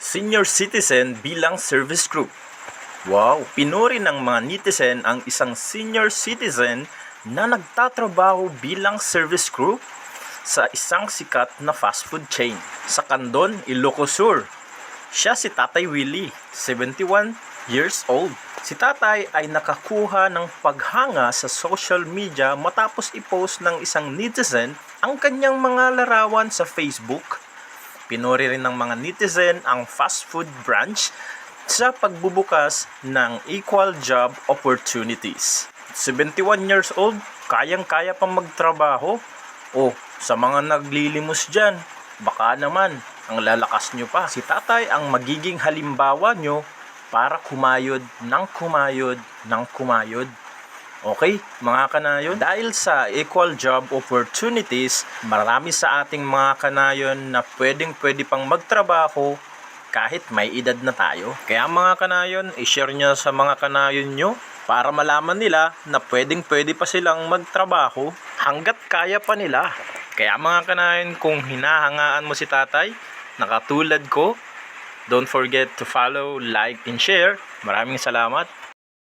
Senior citizen bilang service group. Wow! Pinuri ng mga netizen ang isang senior citizen na nagtatrabaho bilang service group sa isang sikat na fast food chain sa Candon, Ilocos Sur. Siya si Tatay Willie, 71 years old. Si Tatay ay nakakuha ng paghanga sa social media matapos i-post ng isang netizen ang kanyang mga larawan sa Facebook. Pinuri rin ng mga netizen ang fast food branch sa pagbubukas ng equal job opportunities. 71 years old, kayang-kaya pang magtrabaho. O, sa mga naglilimos dyan, baka naman, ang lalakas nyo pa. Si Tatay ang magiging halimbawa nyo para kumayod ng kumayod ng kumayod. Okay, mga kanayon, dahil sa equal job opportunities, marami sa ating mga kanayon na pwede pang magtrabaho kahit may edad na tayo. Kaya mga kanayon, i-share nyo sa mga kanayon nyo para malaman nila na pwede pa silang magtrabaho hanggat kaya pa nila. Kaya mga kanayon, kung hinahangaan mo si Tatay, nakatulad ko, don't forget to follow, like, and share. Maraming salamat.